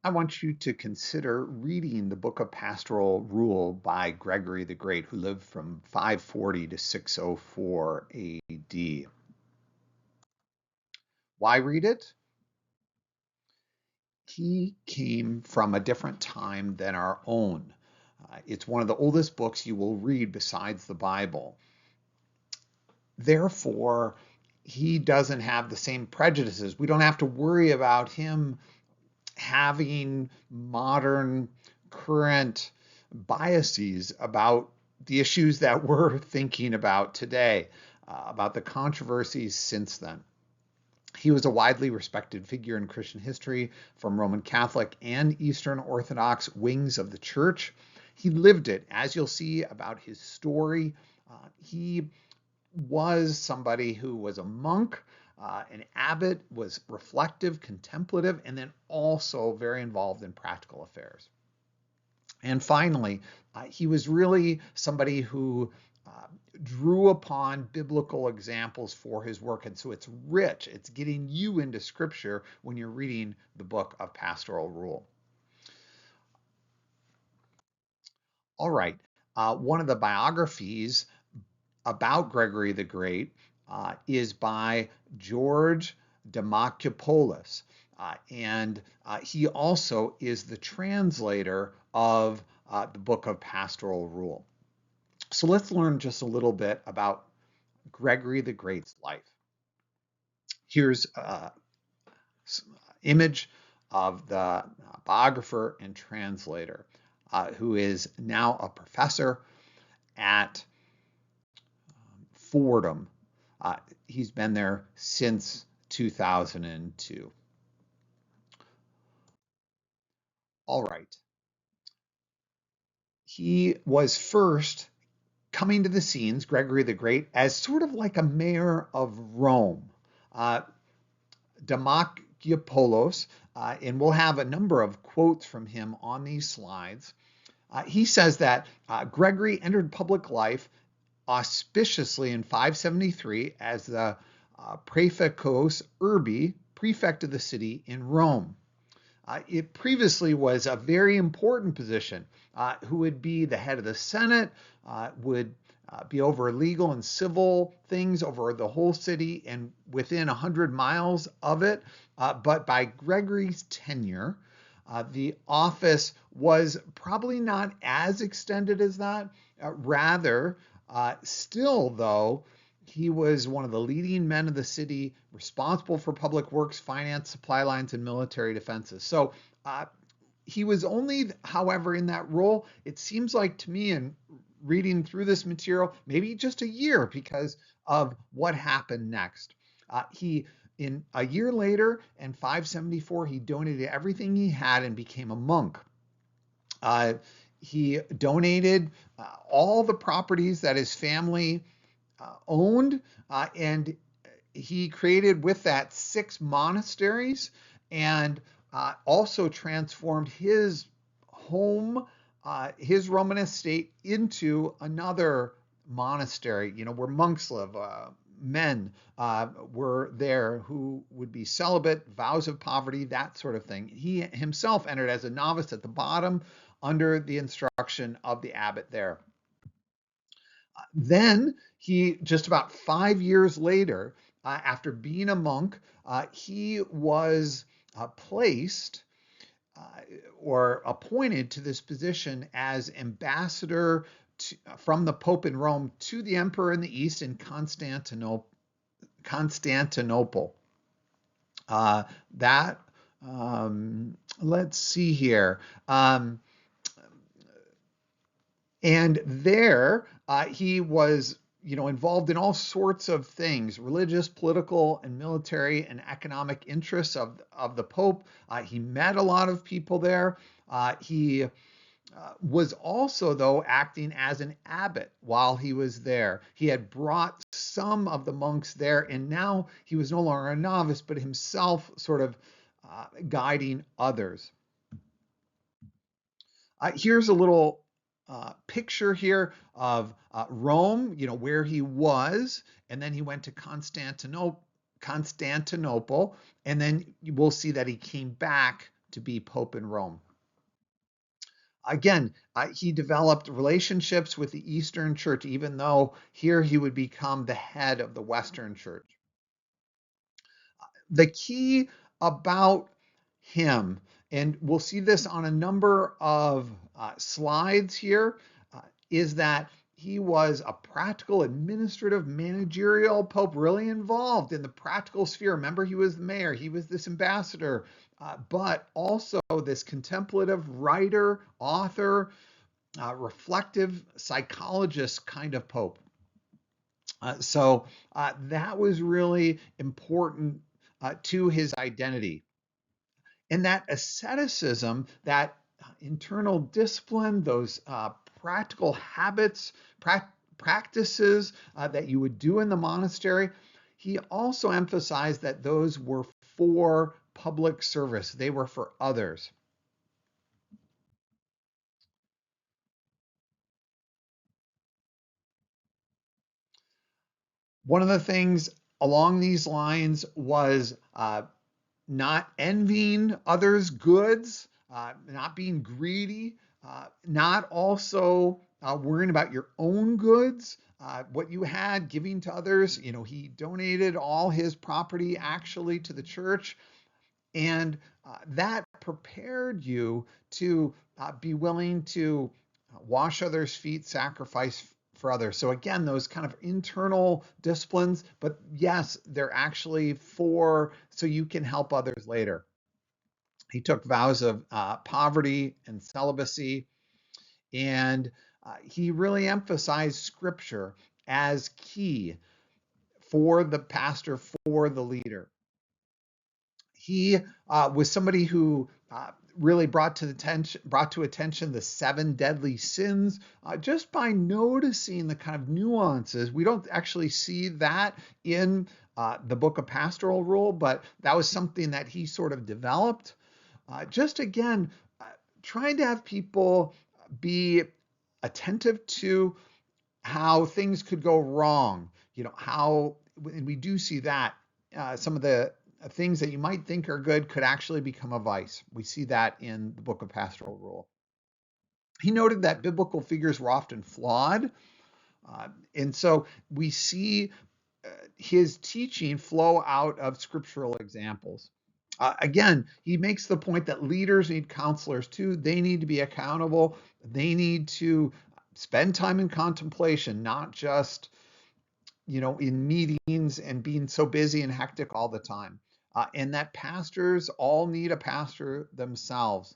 I want you to consider reading the book of Pastoral Rule by Gregory the Great, who lived from 540 to 604 AD. Why read it? He came from a different time than our own. It's one of the oldest books you will read besides the Bible. Therefore, he doesn't have the same prejudices. We don't have to worry about him having modern, current biases about the issues that we're thinking about today, about the controversies since then. He was a widely respected figure in Christian history from Roman Catholic and Eastern Orthodox wings of the church. He lived it, as you'll see about his story. He was somebody who was a monk, an abbot, was reflective, contemplative, and then also very involved in practical affairs. And finally, he was really somebody who drew upon biblical examples for his work. And so it's rich. It's getting you into scripture when you're reading the book of Pastoral Rule. All right. One of the biographies about Gregory the Great is by George Democripolus. And he also is the translator of the book of Pastoral Rule. So let's learn just a little bit about Gregory the Great's life. Here's an image of the biographer and translator, who is now a professor at Fordham. He's been there since 2002. All right. He was first coming to the scenes, Gregory the Great, as sort of like a mayor of Rome. Democripolus, and we'll have a number of quotes from him on these slides. He says that Gregory entered public life auspiciously in 573 as the praefectus urbi, prefect of the city in Rome. It previously was a very important position, who would be the head of the Senate, would be over legal and civil things over the whole city and within 100 miles of it. But by Gregory's tenure, the office was probably not as extended as that. Rather, still though, he was one of the leading men of the city, responsible for public works, finance, supply lines, and military defenses. So he was only, however, in that role, it seems like to me, in reading through this material, maybe just a year because of what happened next. In a year later, in 574, he donated everything he had and became a monk. He donated all the properties that his family owned, and he created with that 6 monasteries, and also transformed his home, his Roman estate, into another monastery, where monks live. Men were there who would be celibate, vows of poverty, that sort of thing. He himself entered as a novice at the bottom under the instruction of the abbot there. Then he, just about 5 years later, after being a monk, he was placed or appointed to this position as ambassador from the Pope in Rome to the emperor in the East in Constantinople. Let's see here. And there he was, involved in all sorts of things, religious, political, and military and economic interests of the Pope. He met a lot of people there. He was also, though, acting as an abbot while he was there. He had brought some of the monks there, and now he was no longer a novice, but himself sort of guiding others. Here's a little picture here of Rome, where he was, and then he went to Constantinople, and then we'll see that he came back to be Pope in Rome. Again, he developed relationships with the Eastern Church, even though here he would become the head of the Western Church. The key about him, and we'll see this on a number of slides here, is that he was a practical, administrative, managerial pope, really involved in the practical sphere. Remember, he was the mayor, he was this ambassador, but also this contemplative writer, author, reflective psychologist kind of pope. So that was really important to his identity. And that asceticism, that internal discipline, those practical habits, practices that you would do in the monastery, he also emphasized that those were for public service. They were for others. One of the things along these lines was not envying others' goods, not being greedy, not also worrying about your own goods, what you had, giving to others. You know, he donated all his property actually to the church, and that prepared you to be willing to wash others' feet, sacrifice for others. So again, those kind of internal disciplines, but yes, they're actually for so you can help others later. He took vows of poverty and celibacy, and he really emphasized scripture as key for the pastor, for the leader. He was somebody who really brought to attention the 7 deadly sins just by noticing the kind of nuances. We don't actually see that in the Book of Pastoral Rule, but that was something that he sort of developed. Just again, trying to have people be attentive to how things could go wrong. You know, how, and we do see that some of the things that you might think are good could actually become a vice. We see that in the Book of Pastoral Rule. He noted that biblical figures were often flawed. And so we see his teaching flow out of scriptural examples. Again, he makes the point that leaders need counselors too. They need to be accountable. They need to spend time in contemplation, not just, you know, in meetings and being so busy and hectic all the time. And that pastors all need a pastor themselves.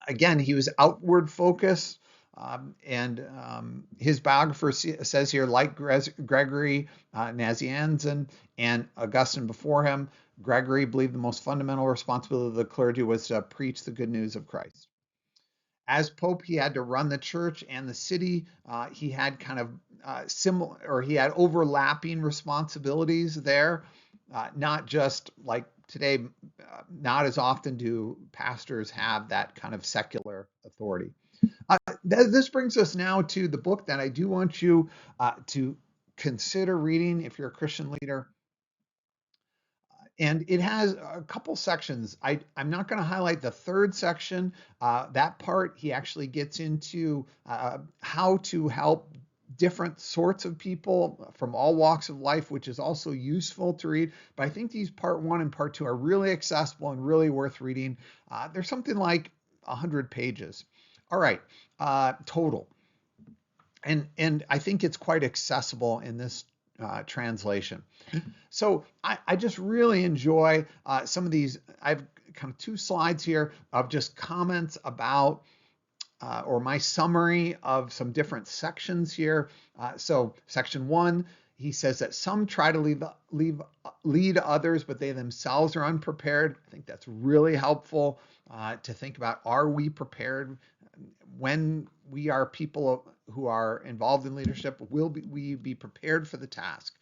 Again, he was outward focused. And his biographer says here, like Gregory Nazianzen and Augustine before him, Gregory believed the most fundamental responsibility of the clergy was to preach the good news of Christ. As Pope, he had to run the church and the city. He had kind of similar, or he had overlapping responsibilities there, not just like today. Not as often do pastors have that kind of secular authority. This brings us now to the book that I do want you to consider reading if you're a Christian leader. And it has a couple sections. I'm not going to highlight the third section. That part, he actually gets into how to help different sorts of people from all walks of life, which is also useful to read. But I think these part 1 and part 2 are really accessible and really worth reading. There's something like 100 pages. All right, total. And I think it's quite accessible in this translation. So I just really enjoy some of these. I have kind of 2 slides here of just comments about or my summary of some different sections here. So section 1, he says that some try to lead others, but they themselves are unprepared. I think that's really helpful to think about. Are we prepared when we are people who are involved in leadership? Will we be prepared for the task?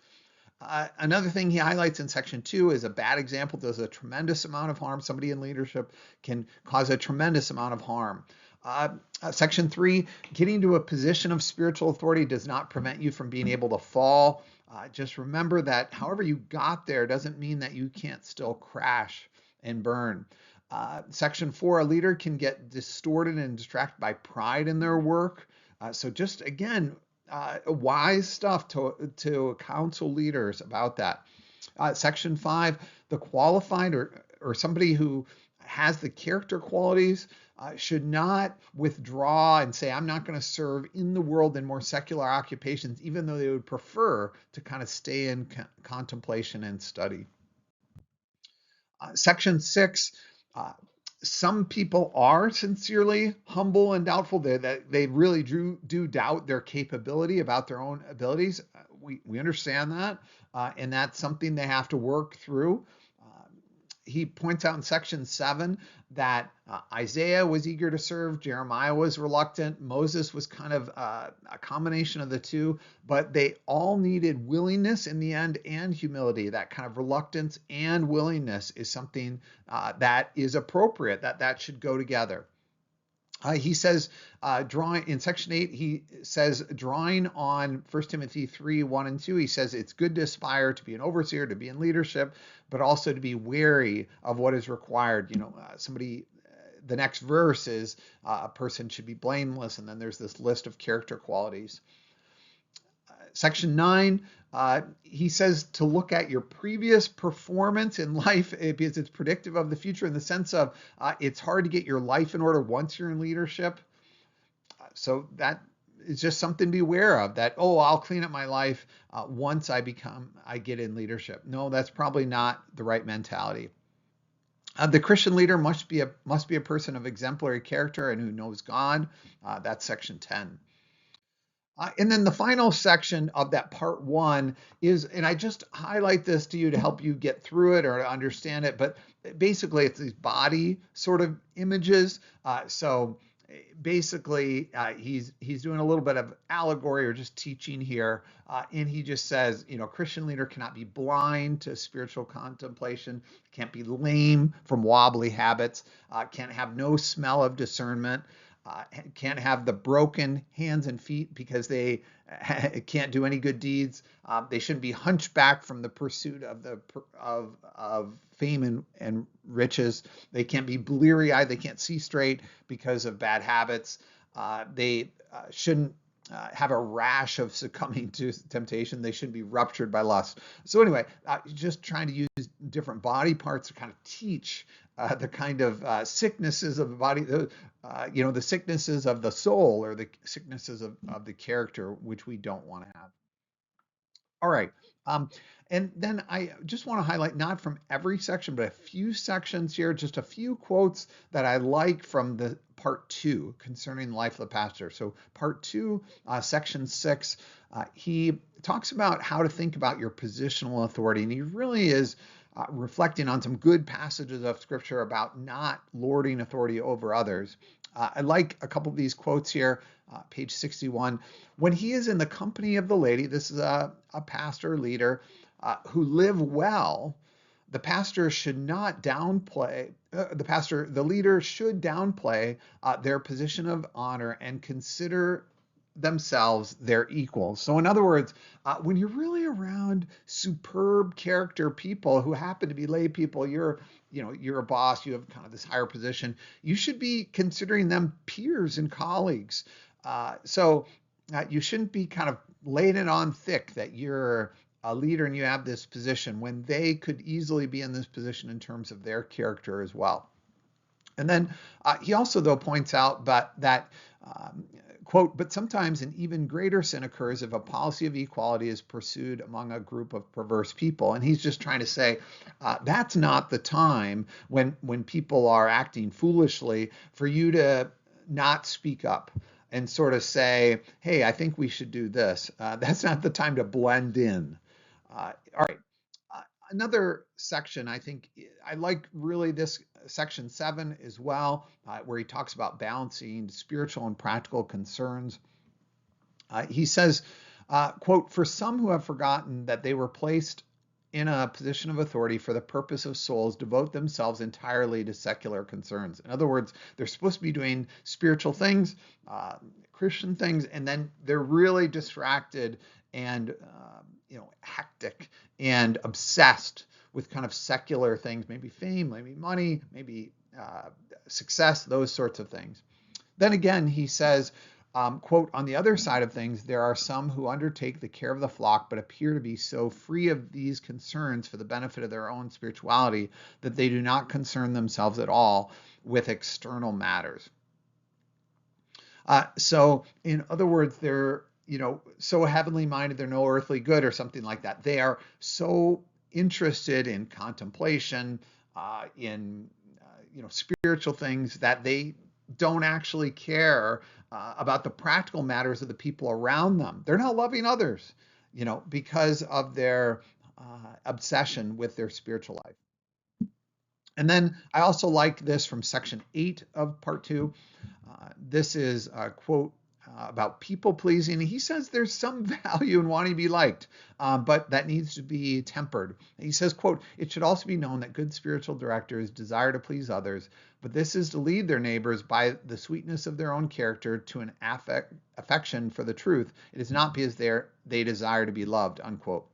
Another thing he highlights in section 2 is a bad example does a tremendous amount of harm. Somebody in leadership can cause a tremendous amount of harm. Section 3, getting to a position of spiritual authority does not prevent you from being able to fall. Just remember that however you got there doesn't mean that you can't still crash and burn. Section 4, a leader can get distorted and distracted by pride in their work. So just again, wise stuff to counsel leaders about that. Section 5, the qualified or somebody who has the character qualities should not withdraw and say, I'm not going to serve in the world in more secular occupations, even though they would prefer to kind of stay in contemplation and study. Section 6, uh, some people are sincerely humble and doubtful. They really do doubt their capability about their own abilities. We understand that, and that's something they have to work through. He points out in section 7 that Isaiah was eager to serve, Jeremiah was reluctant, Moses was kind of a combination of the two, but they all needed willingness in the end and humility. That kind of reluctance and willingness is something that is appropriate, that should go together. He says, drawing in section 8, he says, drawing on 1 Timothy 3, 1 and 2, he says it's good to aspire to be an overseer, to be in leadership, but also to be wary of what is required. The next verse is a person should be blameless, and then there's this list of character qualities. Section 9, he says to look at your previous performance in life because it's predictive of the future in the sense of it's hard to get your life in order once you're in leadership. So that is just something to be aware of, that, I'll clean up my life once I get in leadership. No, that's probably not the right mentality. The Christian leader must be a person of exemplary character and who knows God. That's section 10. And then the final section of that part 1 is, and I just highlight this to you to help you get through it or to understand it, but basically it's these body sort of images. So basically he's doing a little bit of allegory or just teaching here. And he just says, Christian leader cannot be blind to spiritual contemplation, can't be lame from wobbly habits, can't have no smell of discernment. Can't have the broken hands and feet because they can't do any good deeds. They shouldn't be hunchbacked from the pursuit of fame and riches. They can't be bleary-eyed. They can't see straight because of bad habits. They shouldn't have a rash of succumbing to temptation. They shouldn't be ruptured by lust. So anyway, just trying to use different body parts to kind of teach the kind of sicknesses of the body, the sicknesses of the soul or the sicknesses of the character, which we don't want to have. All right. And then I just want to highlight, not from every section, but a few sections here, just a few quotes that I like from the part 2 concerning the life of the pastor. So part 2, section 6, he talks about how to think about your positional authority. And he really is reflecting on some good passages of scripture about not lording authority over others. I like a couple of these quotes here, page 61. When he is in the company of the lady, this is a pastor leader who live well, the pastor should not downplay, the leader should downplay their position of honor and consider themselves their equals. So in other words, when you're really around superb character people who happen to be lay people, you're a boss, you have kind of this higher position, you should be considering them peers and colleagues. So you shouldn't be kind of laying it on thick that you're a leader and you have this position when they could easily be in this position in terms of their character as well. And then he also, though, points out that quote, but sometimes an even greater sin occurs if a policy of equality is pursued among a group of perverse people. And he's just trying to say that's not the time when people are acting foolishly for you to not speak up and sort of say, hey, I think we should do this. That's not the time to blend in. All right. Another section, I think I like really this section 7 as well, where he talks about balancing spiritual and practical concerns. He says, quote, for some who have forgotten that they were placed in a position of authority for the purpose of souls, devote themselves entirely to secular concerns. In other words, they're supposed to be doing spiritual things, Christian things, and then they're really distracted and hectic and obsessed with kind of secular things, maybe fame, maybe money, maybe success, those sorts of things. Then again, he says, quote, on the other side of things, there are some who undertake the care of the flock, but appear to be so free of these concerns for the benefit of their own spirituality that they do not concern themselves at all with external matters. So in other words, they're, so heavenly minded, they're no earthly good or something like that. They are so interested in contemplation, in, spiritual things that they don't actually care about the practical matters of the people around them. They're not loving others, because of their obsession with their spiritual life. And then I also like this from section 8 of part 2. This is a quote about people pleasing. He says there's some value in wanting to be liked, but that needs to be tempered. He says, quote, it should also be known that good spiritual directors desire to please others, but this is to lead their neighbors by the sweetness of their own character to an affection for the truth. It is not because they desire to be loved, unquote.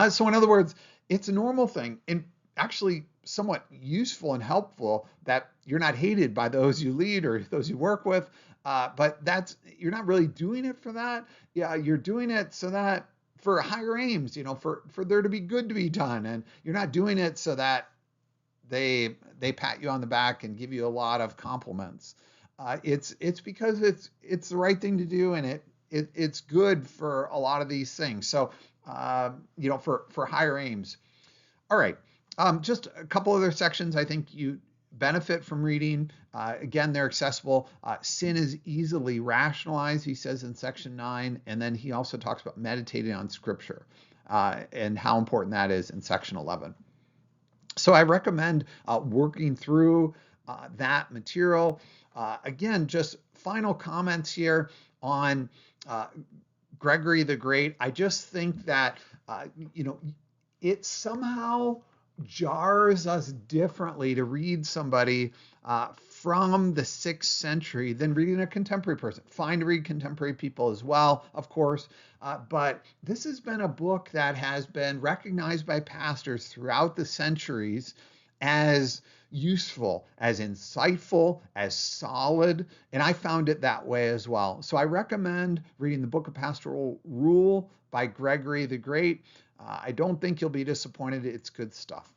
So in other words, it's a normal thing, and actually somewhat useful and helpful, that you're not hated by those you lead or those you work with. But you're not really doing it for that. Yeah, you're doing it so that for higher aims, for there to be good to be done, and you're not doing it so that they pat you on the back and give you a lot of compliments. It's because it's the right thing to do, and it's good for a lot of these things. So for higher aims. All right. Just a couple other sections I think you benefit from reading. Again, they're accessible. Sin is easily rationalized, he says in section 9. And then he also talks about meditating on scripture and how important that is in section 11. So I recommend working through that material. Again, just final comments here on Gregory the Great. I just think that, it somehow jars us differently to read somebody from the 6th century than reading a contemporary person. Fine to read contemporary people as well, of course, but this has been a book that has been recognized by pastors throughout the centuries as useful, as insightful, as solid, and I found it that way as well. So I recommend reading the Book of Pastoral Rule by Gregory the Great. I don't think you'll be disappointed. It's good stuff.